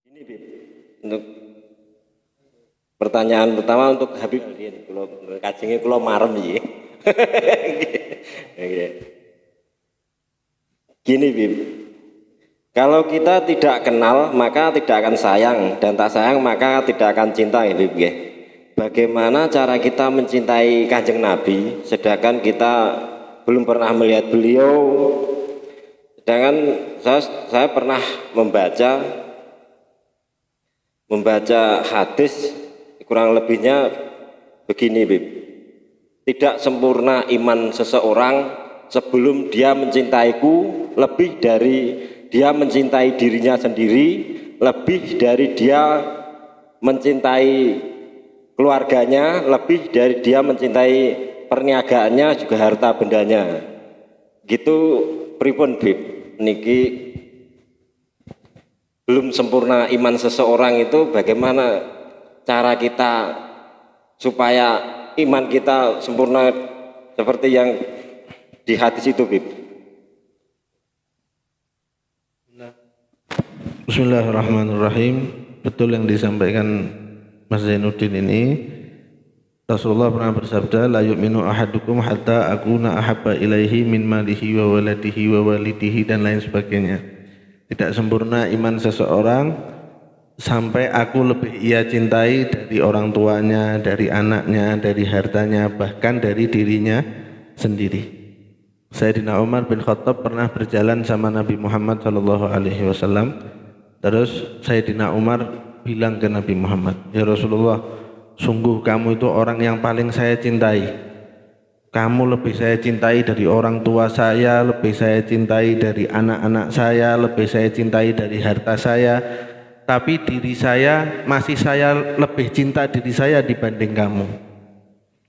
Ini Bib, untuk pertanyaan pertama untuk Habib Aldin, kalau kajengnya kalau marem ya. Gini Bib, kalau kita tidak kenal maka tidak akan sayang, dan tak sayang maka tidak akan cinta ya Bib ya. Bagaimana cara kita mencintai Kanjeng Nabi sedangkan kita belum pernah melihat beliau? Sedangkan saya pernah membaca hadis kurang lebihnya begini Bib. Tidak sempurna iman seseorang sebelum dia mencintaiku lebih dari dia mencintai dirinya sendiri, lebih dari dia mencintai keluarganya, lebih dari dia mencintai perniagaannya juga harta bendanya. Gitu pripun Bib niki, belum sempurna iman seseorang itu bagaimana cara kita supaya iman kita sempurna seperti yang di hadis itu Bib. Bismillahirrahmanirrahim. Betul yang disampaikan Mas Zainuddin ini. Rasulullah pernah bersabda, la yu'minu ahadukum hatta akuna ahabba ilaihi min malihi wa waladihi wa walidihi, dan lain sebagainya. Tidak sempurna iman seseorang sampai aku lebih ia cintai dari orang tuanya, dari anaknya, dari hartanya, bahkan dari dirinya sendiri. Sayyidina Umar bin Khattab pernah berjalan sama Nabi Muhammad SAW. Terus Sayyidina Umar bilang ke Nabi Muhammad, ya Rasulullah, sungguh kamu itu orang yang paling saya cintai. Kamu lebih saya cintai dari orang tua saya, lebih saya cintai dari anak-anak saya, lebih saya cintai dari harta saya. Tapi diri saya, masih saya lebih cinta diri saya dibanding kamu.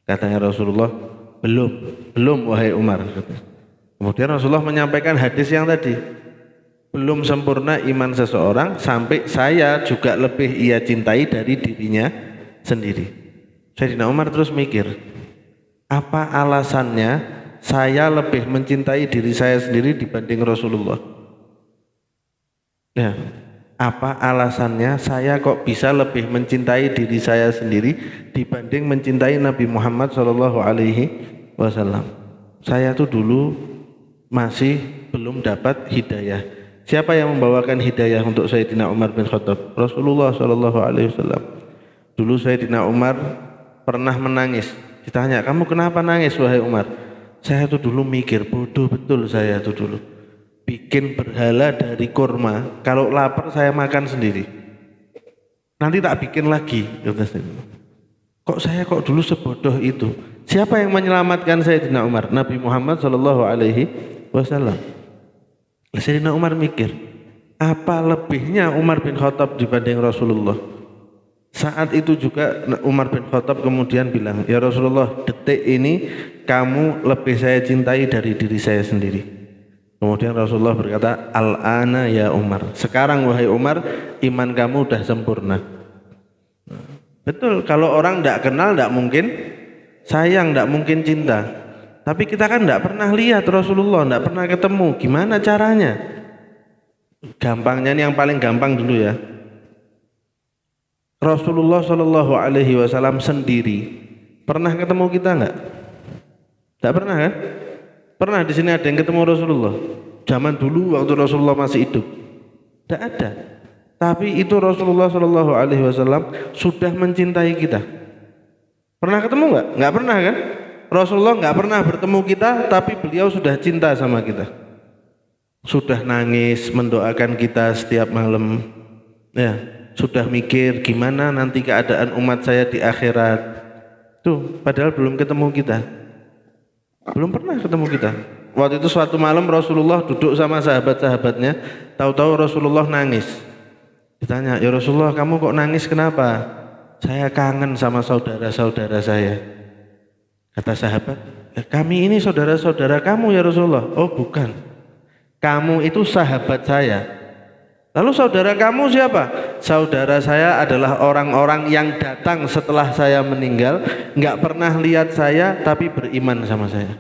Katanya Rasulullah, belum wahai Umar. Kemudian Rasulullah menyampaikan hadis yang tadi, belum sempurna iman seseorang sampai saya juga lebih ia cintai dari dirinya sendiri. Sayyidina Umar terus mikir, apa alasannya saya lebih mencintai diri saya sendiri dibanding Rasulullah? Ya, apa alasannya saya kok bisa lebih mencintai diri saya sendiri dibanding mencintai Nabi Muhammad SAW? Saya tuh dulu masih belum dapat hidayah. Siapa yang membawakan hidayah untuk Sayyidina Umar bin Khattab? Rasulullah SAW. Dulu Sayyidina Umar pernah menangis. Ditanya, kamu kenapa nangis wahai Umar? Saya tuh dulu mikir, bodoh betul saya tuh dulu. Bikin berhala dari kurma, kalau lapar saya makan sendiri. Nanti tak bikin lagi. Kok saya dulu sebodoh itu? Siapa yang menyelamatkan Sayyidina Umar? Nabi Muhammad SAW. Sayyidina Umar mikir, apa lebihnya Umar bin Khattab dibanding Rasulullah? Saat itu juga Umar bin Khattab kemudian bilang, ya Rasulullah, detik ini kamu lebih saya cintai dari diri saya sendiri. Kemudian Rasulullah berkata, al-ana ya Umar, sekarang wahai Umar, iman kamu udah sempurna. Betul, kalau orang tidak kenal tidak mungkin sayang, tidak mungkin cinta. Tapi kita kan tidak pernah lihat Rasulullah, tidak pernah ketemu, gimana caranya? Gampangnya ini yang paling gampang dulu ya. Rasulullah SAW sendiri pernah ketemu kita enggak? Tidak pernah kan? Pernah di sini ada yang ketemu Rasulullah? Zaman dulu waktu Rasulullah masih hidup? Tidak ada. Tapi itu Rasulullah SAW sudah mencintai kita. Pernah ketemu enggak? Enggak pernah kan? Rasulullah enggak pernah bertemu kita, tapi beliau sudah cinta sama kita. Sudah nangis mendoakan kita setiap malam. Ya. Sudah mikir gimana nanti keadaan umat saya di akhirat. Tuh, padahal belum ketemu kita. Belum pernah ketemu kita. Waktu itu suatu malam Rasulullah duduk sama sahabat-sahabatnya, tahu-tahu Rasulullah nangis. Ditanya, ya Rasulullah, kamu kok nangis kenapa? Saya kangen sama saudara-saudara saya. Kata sahabat, kami ini saudara-saudara kamu ya Rasulullah. Oh bukan, kamu itu sahabat saya. Lalu saudara kamu siapa? Saudara saya adalah orang-orang yang datang setelah saya meninggal, nggak pernah lihat saya tapi beriman sama saya.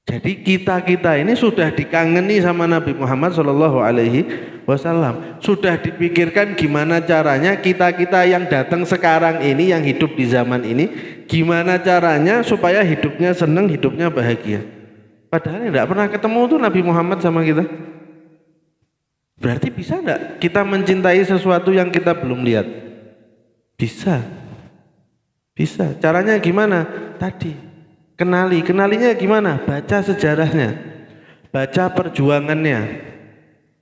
Jadi kita ini sudah dikangeni sama Nabi Muhammad SAW. Sudah dipikirkan gimana caranya kita yang datang sekarang ini, yang hidup di zaman ini, gimana caranya supaya hidupnya senang, hidupnya bahagia. Padahal tidak pernah ketemu tuh Nabi Muhammad sama kita. Berarti bisa enggak kita mencintai sesuatu yang kita belum lihat? Bisa. Bisa. Caranya gimana? Tadi. Kenalinya gimana? Baca sejarahnya, baca perjuangannya.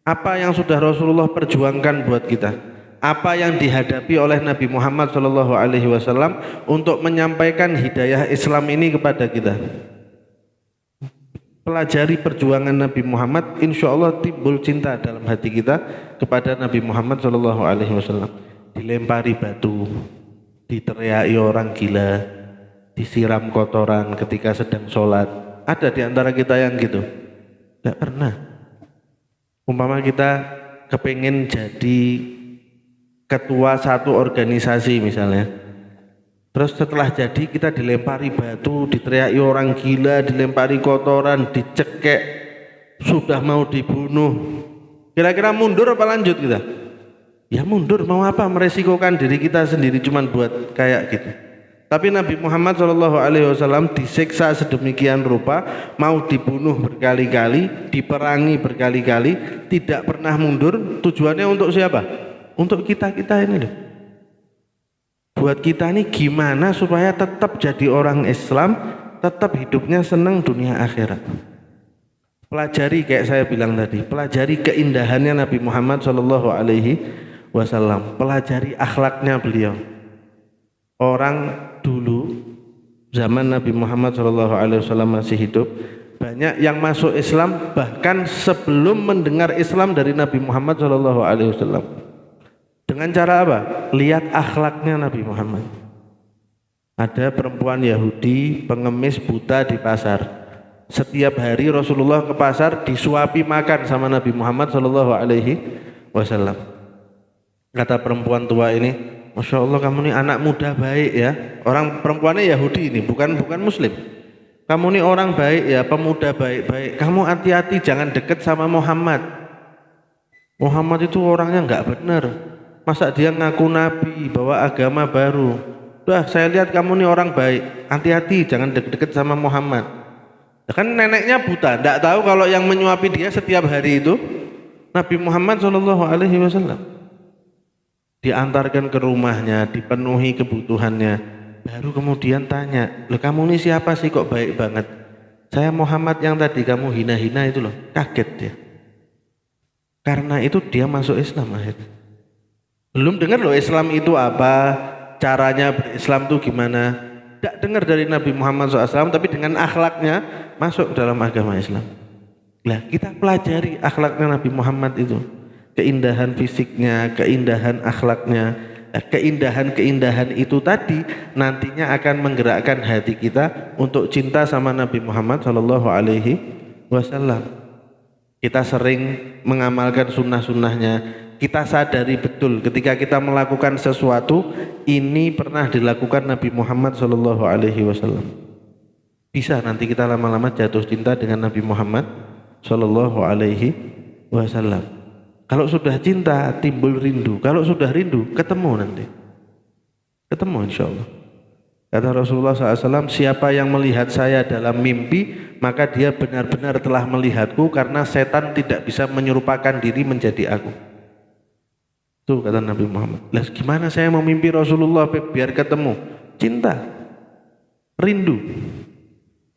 Apa yang sudah Rasulullah perjuangkan buat kita? Apa yang dihadapi oleh Nabi Muhammad SAW untuk menyampaikan hidayah Islam ini kepada kita? Pelajari perjuangan Nabi Muhammad, insya Allah timbul cinta dalam hati kita kepada Nabi Muhammad SAW. Dilempari batu, diteriaki orang gila, disiram kotoran ketika sedang sholat. Ada di antara kita yang gitu? Tidak pernah. Umpama kita kepingin jadi ketua satu organisasi misalnya, terus setelah jadi kita dilempari batu, diteriaki orang gila, dilempari kotoran, dicekek, sudah mau dibunuh, kira-kira mundur apa lanjut kita? Ya mundur, mau apa meresikokan diri kita sendiri cuman buat kayak gitu. Tapi Nabi Muhammad SAW disiksa sedemikian rupa, mau dibunuh berkali-kali, diperangi berkali-kali, tidak pernah mundur. Tujuannya untuk siapa? Untuk kita ini loh. Buat kita ini gimana supaya tetap jadi orang Islam, tetap hidupnya senang dunia akhirat. Pelajari kayak saya bilang tadi, pelajari keindahannya Nabi Muhammad SAW, pelajari akhlaknya beliau. Orang dulu zaman Nabi Muhammad SAW masih hidup, banyak yang masuk Islam bahkan sebelum mendengar Islam dari Nabi Muhammad SAW. Dengan cara apa? Lihat akhlaknya Nabi Muhammad. Ada perempuan Yahudi pengemis buta di pasar. Setiap hari Rasulullah ke pasar disuapi makan sama Nabi Muhammad SAW. Kata perempuan tua ini, Masya Allah, kamu ini anak muda baik ya. Orang perempuannya Yahudi ini, bukan Muslim. Kamu ini orang baik ya, pemuda baik-baik. Kamu hati-hati jangan deket sama Muhammad. Muhammad itu orangnya nggak benar. Masa dia ngaku nabi, bawa agama baru. Udah, saya lihat kamu ini orang baik. Hati-hati jangan deket-deket sama Muhammad. Kan neneknya buta, nggak tahu kalau yang menyuapi dia setiap hari itu Nabi Muhammad SAW. Diantarkan ke rumahnya, dipenuhi kebutuhannya, baru kemudian tanya, loh kamu ini siapa sih kok baik banget? Saya Muhammad yang tadi kamu hina-hina itu loh. Kaget dia. Karena itu dia masuk Islam akhirnya. Belum dengar loh Islam itu apa, caranya berislam itu gimana. Tidak dengar dari Nabi Muhammad SAW, tapi dengan akhlaknya masuk dalam agama Islam. Lah kita pelajari akhlaknya Nabi Muhammad itu. Keindahan fisiknya, keindahan akhlaknya, keindahan itu tadi nantinya akan menggerakkan hati kita untuk cinta sama Nabi Muhammad SAW. Kita sering mengamalkan sunnah-sunnahnya, kita sadari betul ketika kita melakukan sesuatu ini pernah dilakukan Nabi Muhammad SAW. Bisa nanti kita lama-lama jatuh cinta dengan Nabi Muhammad SAW. Kalau sudah cinta timbul rindu, kalau sudah rindu ketemu nanti, ketemu insya Allah. Kata Rasulullah SAW, siapa yang melihat saya dalam mimpi maka dia benar-benar telah melihatku, karena setan tidak bisa menyerupakan diri menjadi aku. Itu kata Nabi Muhammad. Lah gimana saya mau mimpi Rasulullah biar ketemu? Cinta, rindu.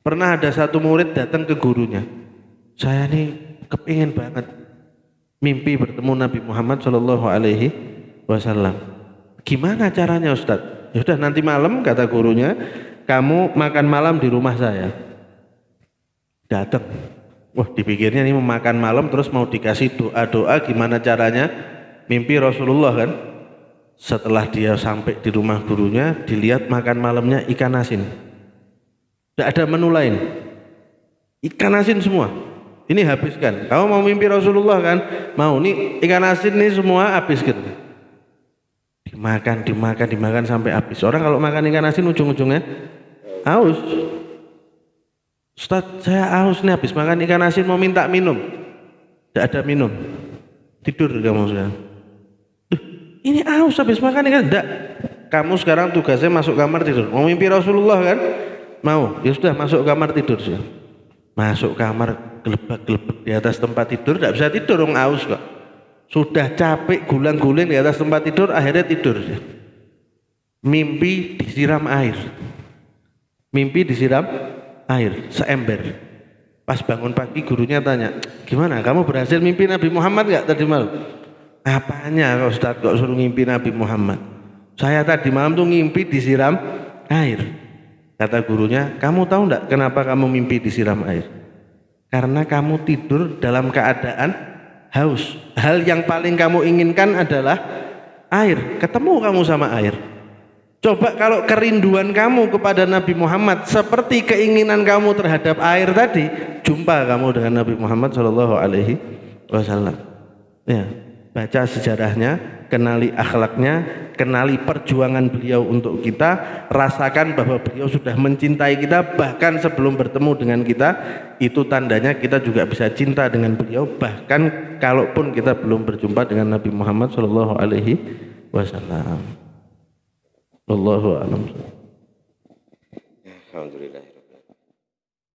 Pernah ada satu murid datang ke gurunya, saya nih kepingin banget mimpi bertemu Nabi Muhammad SAW. Gimana caranya Ustadz? Ya sudah nanti malam, kata gurunya, kamu makan malam di rumah saya. Datang. Wah, dipikirnya ini mau makan malam terus mau dikasih doa-doa gimana caranya mimpi Rasulullah kan. Setelah dia sampai di rumah gurunya, dilihat makan malamnya ikan asin. Tidak ada menu lain. Ikan asin semua. Ini habiskan. Kamu mau mimpi Rasulullah kan? Mau. Nih ikan asin nih semua habiskan. Dimakan sampai habis. Orang kalau makan ikan asin ujung-ujungnya haus. Ustaz, saya haus nih habis makan ikan asin mau minta minum. Tidak ada minum. Tidur kamu sekarang. Ini haus habis makan ikan. Tidak. Kamu sekarang tugasnya masuk kamar tidur. Mau mimpi Rasulullah kan? Mau. Ya sudah masuk kamar tidur sih. Masuk kamar gelebak-gelebek di atas tempat tidur. Tidak bisa tidur orang haus kok. Sudah capek gulang-guling di atas tempat tidur akhirnya tidur sih. Mimpi disiram air. Mimpi disiram air seember. Pas bangun pagi gurunya tanya, gimana kamu berhasil mimpi Nabi Muhammad gak tadi malam? Apanya kok Ustaz kok suruh mimpi Nabi Muhammad? Saya tadi malam tuh ngimpi disiram air. Kata gurunya, kamu tahu enggak kenapa kamu mimpi disiram air? Karena kamu tidur dalam keadaan haus. Hal yang paling kamu inginkan adalah air. Ketemu kamu sama air. Coba kalau kerinduan kamu kepada Nabi Muhammad seperti keinginan kamu terhadap air tadi, jumpa kamu dengan Nabi Muhammad SAW. Ya, baca sejarahnya, kenali akhlaknya, kenali perjuangan beliau untuk kita, rasakan bahwa beliau sudah mencintai kita bahkan sebelum bertemu dengan kita. Itu tandanya kita juga bisa cinta dengan beliau bahkan kalaupun kita belum berjumpa dengan Nabi Muhammad SAW. Wallahu a'lam. Alhamdulillah.